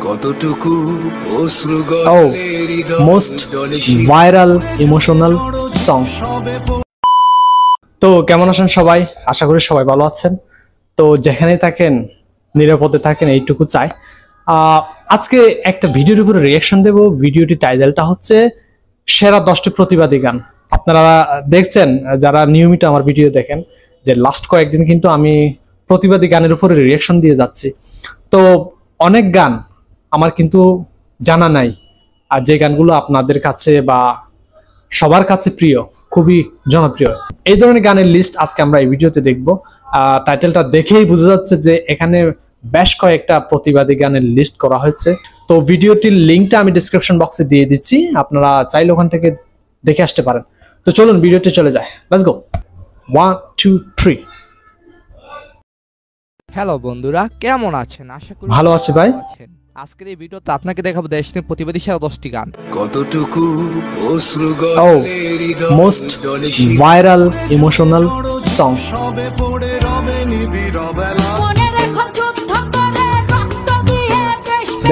কতটুকু অশ্রু most viral emotional song. তো কেমন আছেন সবাই? আশা করি সবাই ভালো আছেন। তো যেখানেই থাকেন নিরাপদে থাকেন, এইটুকু চাই। আজকে একটা ভিডিওর উপরে রিয়াকশন দেব। ভিডিওটি টাইটেলটা হচ্ছে সেরা 10টি প্রতিবাদী গান। আপনারা দেখছেন, যারা নিয়মিত আমার ভিডিও দেখেন, যে লাস্ট কয়েকদিন কিন্তু আমি প্রতিবাদী গানের উপরে রিয়াকশন দিয়ে যাচ্ছি। তো অনেক গান আমার কিন্তু জানা নাই, আর যে গানগুলো আপনাদের কাছে বা সবার কাছে প্রিয়, খুবই জনপ্রিয়, এই ধরনের গানের লিস্ট আজকে আমরা এই ভিডিওতে দেখব। টাইটেলটা দেখেই বোঝা যাচ্ছে যে এখানে বেশ কয়েকটা প্রতিবাদী গানের লিস্ট করা হয়েছে। তো ভিডিওটির লিঙ্কটা আমি ডেসক্রিপশন বক্সে দিয়ে দিচ্ছি, আপনারা চাইলে ওখান থেকে দেখে আসতে পারেন। তো চলুন ভিডিওতে চলে যায়, লেটস গো। 1 2 3। হ্যালো বন্ধুরা, কেমন আছেন? আশা করি ভালো আছি ভাই। আজকের এই ভিডিওতে আপনাকে দেখাবো দেশের প্রতিবাদী সেরা 10টি গান। কতটুকু অশ্রু মোস্ট ভাইরাল ইমোশনাল সং।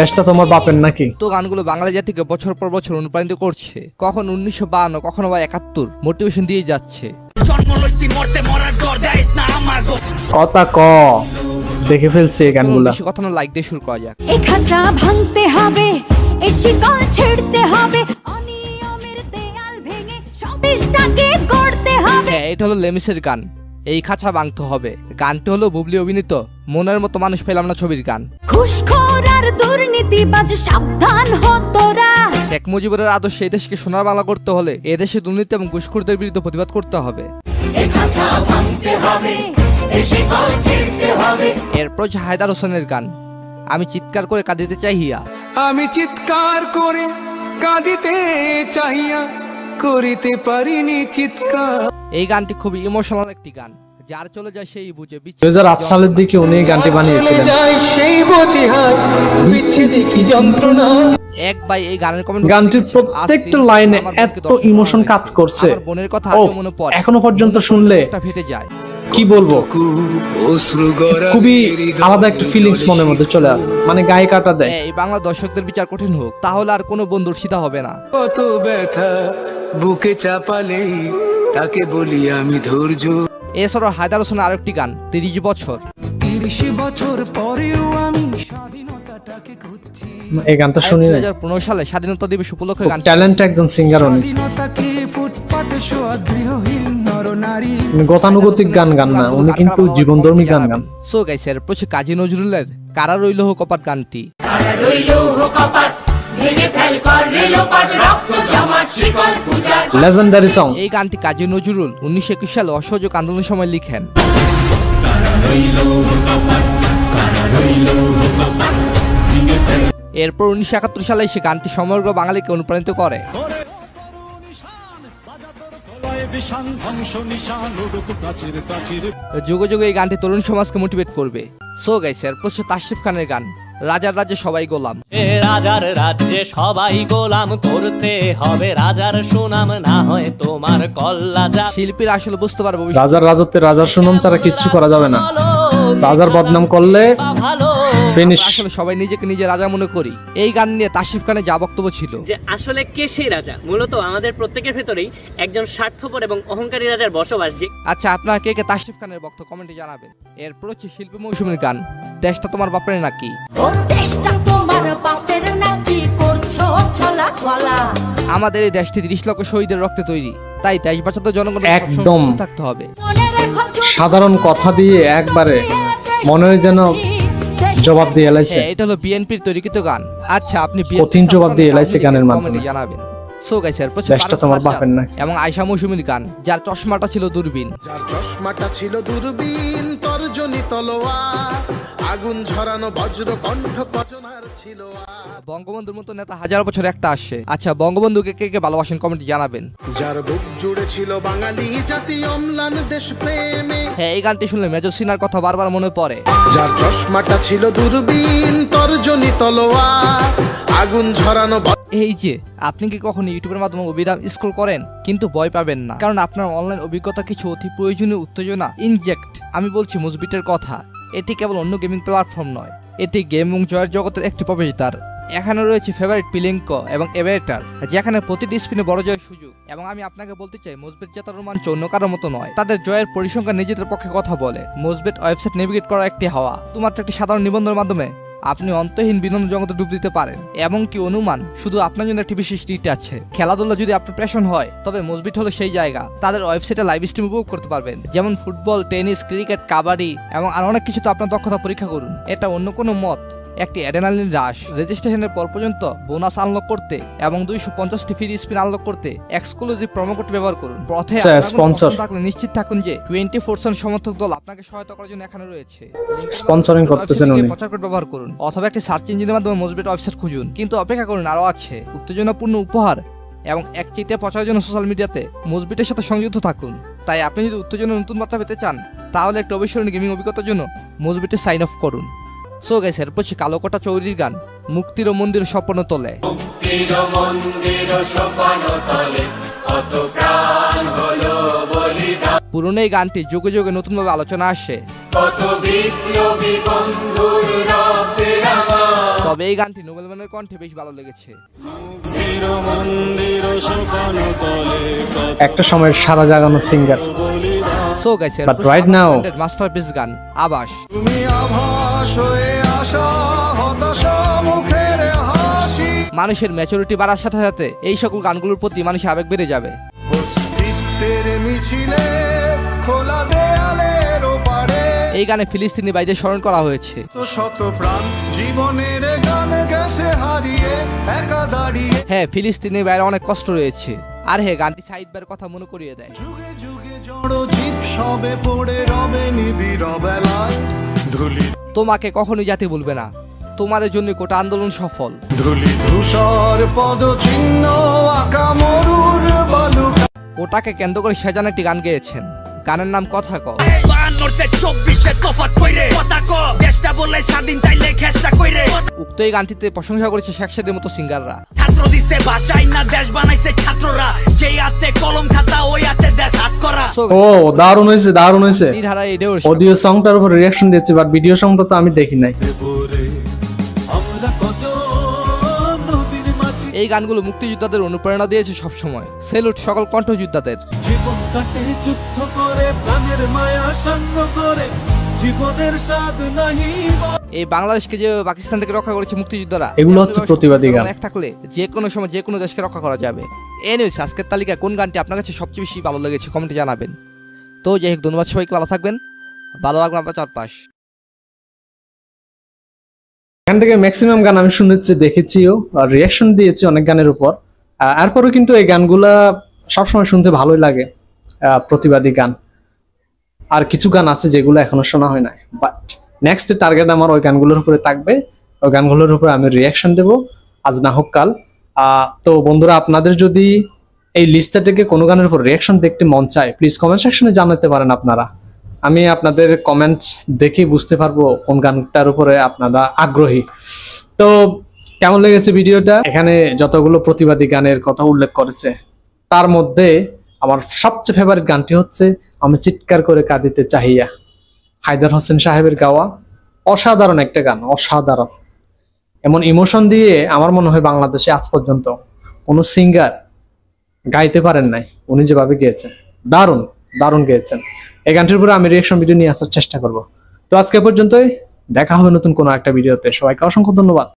দেশটা তোমার বাপের নাকি? তো গানগুলো বাঙালি জাতিকে বছর পর বছর অনুপ্রাণিত করছে, কখন 1952, কখনো বা 71 মোটিভেশন দিয়ে যাচ্ছে। কথা ক দেখে ফেলছি এই গানগুলো। বেশি কথা না, লাইক দিয়ে শুরু করা যাক। এই খাঁচা ভাঙতে হবে, এই শিকল ছিঁড়তে হবে, অনিয়মের দেয়াল ভেঙে স্বদেশটাকে গড়তে হবে। হ্যাঁ, এটা হলো লেমিসের গান, এই খাঁচা ভাঙতে হবে। গানটি হলো বুবলি অভিনীত মনের মতো মানুষ পেলাম না ছবির গান। ঘুষখোর আর দুর্নীতিবাজ সাবধান হ তোরা। শেখ মুজিবের আদর্শে এই দেশকে সোনার বাংলা করতে হলে এদেশে দুর্নীতি এবং ঘুষখোরদের বিরুদ্ধে প্রতিবাদ করতে হবে। এই খাঁচা ভাঙতে হবে, এই শিকল ছিঁড়তে হবে। এরপর হায়দার হোসেনের গান আমি চিৎকার করে কাঁদিতে চাহিয়া। আমি চিৎকার করে কাঁদিতে চাহিয়া করিতে পারিনি চিৎকার। এই গানটি খুবই ইমোশনাল একটি গান, যার চলে যায় সেই বুঝে। 2008 সালের দিকে উনি গানটি বানিয়েছিলেন। সেই বুঝি হায় বিচ্ছেদে কি যন্ত্রণা। এক ভাই এই গানের কমেন্ট, গানটির প্রত্যেকটা লাইনে এত ইমোশন কাজ করছে, আমার বোনের কথা আজও মনে পড়ে। এখনো পর্যন্ত শুনলে ফেটে যায়। কি বলবো, খুবই আলাদা একটা ফিলিংস মনের মধ্যে চলে আসে, মানে গায়ে কাটা দেয়। এই বাংলা দর্শকদের বিচার কঠিন হোক, তাহলে আর কোনো বন্ধুর সিধা হবে না। কত ব্যথা বুকে চাপালে তাকে বলি আমি ধৈর্য। এছাড়াও হায়দার হোসেনের আরেকটি গান 30 বছর। 30 বছর পরেও আমি স্বাধীনতাটাকে খুঁজছি। এই গানটা শুনি না। 2015 সালে স্বাধীনতা দিবস উপলক্ষে গান। ট্যালেন্ট একজন সিঙ্গার উনি। স্বাধীনতাকে ফুটপাতে শোয়া গৃহহীন নরনারী। গতানুগতিক গান গান না, উনি কিন্তু জীবনধর্মী গান গান। সো গাইস, এর পরে কাজী নজরুলের কারা রইল হো কপাট গানটি। কারা রইল হো কপাট, ভেঙে ফেল কর রেলপাট, রক্ত জমাট শিকল পূজার। Legendary song. এই গানটি কাজী নজরুল 1921 সালে অসহযোগ আন্দোলনের সময় লিখেন। এরপর 1971 সালে সে গানটি সমগ্র বাঙালিকে অনুপ্রাণিত করে। যুগে যুগে এই গানটি তরুণ সমাজকে মোটিভেট করবে। সো গাইস, এরপর তাশরিফ খানের গান রাজার রাজ্যে সবাই গোলাম। রাজার রাজ্যে সবাই গোলাম, করতে হবে রাজার সুনাম, না হয় তোমার কল্লা যা। শিল্পীরা আসলে বুঝতে পারবে রাজার রাজত্বে রাজার সুনাম ছাড়া কিচ্ছু করা যাবে না। রাজার বদনাম করলে ফিনিশ। আসলে সবাই নিজেকে নিজে রাজা মনে করি। এই গান নিয়ে তাশরিফ খানের যা বক্তব্য ছিল, যে আসলে কে সেই রাজা, মূলত আমাদের প্রত্যেকের ভেতরেই একজন স্বার্থপর এবং অহংকারী রাজার বসবাস। যে আচ্ছা, আপনারা কে কে তাশরিফ খানের বক্তব্য কমেন্টে জানাবেন। এরপর হচ্ছে শিল্পী মৌসুমীর গান দেশটা তোমার বাপের নাকি। ও দেশটা তোমার বাপের নাকি, করছো চলাচলা। আমাদের এই দেশটি 30 লক্ষ শহীদের রক্তে তৈরি, তাই দেশ বাঁচাতে জনগণের একদম থাকতে হবে। মনে রেখো সাধারণ কথা দিয়ে একবারে মনে হয় যেন জবাব দিয়ে এলাইছে। এটা হলো বিএনপির তৈরিকৃত গান। আচ্ছা, আপনি কঠিন জবাব দিয়ে এলাইছে গানের মাধ্যমে, জানাবেন। সো গাইস, এরপর দেশটা তোমার বাপের নাকি এবং আয়শা মৌসুমীর গান যার চশমাটা ছিল দূরবীন। যার চশমাটা ছিল দূরবীন, তর্জনী তলোয়ার, আগুন ঝরানো বজ্র কণ্ঠ কচনার ছিল। বঙ্গবন্ধুর মতো নেতা হাজার বছর একটা আসে। আচ্ছা, বঙ্গবন্ধুকে কে কে ভালোবাসেন কমেন্টে জানাবেন। যার বুক জুড়ে ছিল বাঙালি জাতি অম্লান দেশ প্রেমে। হ্যাঁ, এই গানটি শুনলে মেজর সিনার কথা বারবার মনে পড়ে। যার চশমাটা ছিল দূরবীন, তর্জনী তলোয়ার, আগুন ঝরানো। এই যে আপনি কি কখনো ইউটিউবের মাধ্যমে অবিরাম স্ক্রল করেন, কিন্তু ভয় পাবেন না, কারণ আপনার অনলাইন অভিজ্ঞতা কিছু অতি প্রয়োজনীয় উত্তেজনা ইনজেক্ট। আমি বলছি মুজবিটের কথা। এটি কেবল অন্য গেমিং প্ল্যাটফর্ম নয়, এটি গেম এবং জয়ের জগতের একটি প্রবেশদ্বার। এখানে রয়েছে ফেভারিট পিলিঙ্ক এবং এভেটার, যেখানে প্রতিটি স্পিনে বড় জয়ের সুযোগ। এবং আমি আপনাকে বলতে চাই, মোজবেট জেতার রোমাঞ্চ অন্য কারোর মতো নয়। তাদের জয়ের পরিসংখ্যান নিজেদের পক্ষে কথা বলে। মোজবেট ওয়েবসাইট নেভিগেট করা একটি হাওয়া, শুধুমাত্র একটি সাধারণ নিবন্ধের মাধ্যমে আপনি অন্তহীন বিনোদন জগতে ডুব দিতে পারেন। এমনকি অনুমান শুধু আপনার জন্য একটি বিশেষ ট্রিট আছে। খেলাধুলা যদি আপনার প্যাশন হয়, তবে মোজবেট হলো সেই জায়গা। তাদের ওয়েবসাইটে লাইভ স্ট্রিম উপভোগ করতে পারবেন, যেমন ফুটবল, টেনিস, ক্রিকেট, কাবাডি এবং আর অনেক কিছুতে আপনার দক্ষতা পরীক্ষা করুন। এটা অন্য কোনো মত একটি অ্যাড্রেনালিন রাশ। রেজিস্ট্রেশনের পর পর্যন্ত বোনাস আনলক করতে এবং 250টি ফ্রি স্পিন আনলক করতে এক্সক্লুসিভ প্রোমো কোড ব্যবহার করুন। পথে স্পন্সর থাকলে নিশ্চিত থাকুন যে 24/7 সমর্থক দল আপনাকে সহায়তা করার জন্য এখানে রয়েছে। স্পন্সরিং করতেছেন উনি। প্রচার কোড ব্যবহার করুন অথবা একটি সার্চ ইঞ্জিনের মাধ্যমে মোজবেট ওয়েবসাইট খুঁজুন। কিন্তু অপেক্ষা করুন, আরো আছে উত্তেজনাপূর্ণ উপহার এবং একচেটিয়া প্রচারের জন্য সোশ্যাল মিডিয়াতে মোজবেটের সাথে সংযুক্ত থাকুন। তাই আপনি যদি উত্তেজনার নতুন বার্তা পেতে চান, তাহলে একটা অবিস্মরণীয় গেমিং অভিজ্ঞতার জন্য মোজবেটে সাইন অফ করুন। সো গাইস, এরপর কালোকোটা চৌরির গান মুক্তির মন্দির স্বপ্ন তোলে। মুক্তির মন্দির স্বপ্ন তোলে, কত প্রাণ হলো বলিদান। পুরনো এই গানটি যুগে যুগে নতুনভাবে আলোচনা আসে, কত বিপ্লবী বন্ধুর রক্তে রাঙা। তবে এই গানটি নোবেল ম্যানের কণ্ঠে বেশ ভালো লেগেছে। একটা সময়ের সারা জাগানো singer. So guys, But right now masterpiece গান আবাস। তুমি আভাস হয়ে আসা, হতাশা মুখের হাসি। মানুষের ম্যাচুরিটি বাড়ার সাথে সাথে এই সকল গানগুলোর প্রতি মানুষের আবেগ বেড়ে যাবে। অস্তিত্বের মিছিলে খোলা দেয়ালের ওপারে এই গানে ফিলিস্তিনি ভাইদের স্মরণ করা হয়েছে। তো শত প্রাণ জীবনের গান গেছে হারিয়ে, একা দাঁড়িয়ে। হ্যাঁ, ফিলিস্তিনি ভাইয়ের অনেক কষ্ট রয়েছে। আর হ্যাঁ, গানটি সাইদ ভাইয়ের কথা মনে করিয়ে দেয়। যুগে যুগে জড় জীব সবে পড়ে রবে নিবিড় বেলায়। ধুলি তোমাকে কখনোই জাতি বলবে না, তোমাদের জন্য গোটা আন্দোলন সফল। ধুলি ধূসর পদচিহ্ন আঁকা মরুর বালুকা। ওটাকে কেন্দ্র করে সেজান একটি গান গেয়েছেন, গানের নাম কথা ক। উক্ত এই গানটিতে প্রশংসা করেছে শেখ সাদির মতো সিঙ্গাররা। ছাত্র দিছে ভাষাই না দেশ বানাইছে ছাত্ররা, যেই হাতে কলম খাতা ওই হাতে দেশ হাত করা। ও দারুণ হয়েছে, দারুণ হয়েছে। নির্হারা এই ঢেউর অডিও সংটার উপর রিঅ্যাকশন দিয়েছে, বাট ভিডিও সংটা তো আমি দেখি নাই। এই গানগুলো মুক্তিযোদ্ধাদের অনুপ্রেরণা দিয়েছে সবসময়। সেলুট সকল কণ্ঠযোদ্ধাদের। জীবন কাটে যুদ্ধ করে, প্রাণের মায়া সঙ্গ করে, জীবনের স্বাদ নাহি। এই বাংলাদেশকে যে পাকিস্তান থেকে রক্ষা করেছে মুক্তিযোদ্ধারা, এগুলো হচ্ছে প্রতিবাদী গান। এক থাকলে যে কোনো সময় যে কোনো দেশকে রক্ষা করা যাবে। এনিওয়েজ, আজকের তালিকায় কোন গানটি আপনার কাছে সবচেয়ে বেশি ভালো লেগেছে কমেন্টে জানাবেন। তো যাই হোক, ধন্যবাদ সবাইকে, ভালো থাকবেন, ভালো লাগবে আপনার চারপাশ। এখান থেকে ম্যাক্সিমাম গান আমি শুনেছি, দেখেছিও, আর রিয়াকশন দিয়েছি অনেক গানের উপর। এরপরও কিন্তু এই গানগুলা সবসময় শুনতে ভালোই লাগে, প্রতিবাদী গান। আর কিছু গান আছে যেগুলো এখনো শোনা হয় নাই, বাট নেক্সট টার্গেট আমার ওই গানগুলোর উপরে থাকবে। ওই গানগুলোর উপরে আমি রিয়াকশন দেব, আজ না হোক কাল। তো বন্ধুরা, আপনাদের যদি এই লিস্টটা থেকে কোনো গানের উপর রিয়াকশন দেখতে মন চায়, প্লিজ কমেন্ট সেকশনে জানাতে পারেন আপনারা। আমি আপনাদের কমেন্টস দেখেই বুঝতে পারবো কোন গানটার উপরে আপনারা আগ্রহী। তো কেমন লেগেছে ভিডিওটা? এখানে যতগুলো প্রতিবাদী গানের কথা উল্লেখ করেছে, তার মধ্যে আমার সবচেয়ে ফেভারিট গানটি হচ্ছে আমি চিৎকার করে কাঁদিতে চাহিয়া, হায়দার হোসেন সাহেবের গাওয়া। অসাধারণ একটা গান, অসাধারণ। এমন ইমোশন দিয়ে আমার মনে হয় বাংলাদেশে আজ পর্যন্ত কোনো সিঙ্গার গাইতে পারেন নাই উনি যেভাবে গেয়েছেন। দারুণ দারুণ গেয়েছেন। এই গানটির উপরে আমি রিঅ্যাকশন ভিডিও নিয়ে আসার চেষ্টা করব। তো আজকে পর্যন্তই, দেখা হবে নতুন কোনো একটা ভিডিওতে। সবাইকে অসংখ্য ধন্যবাদ।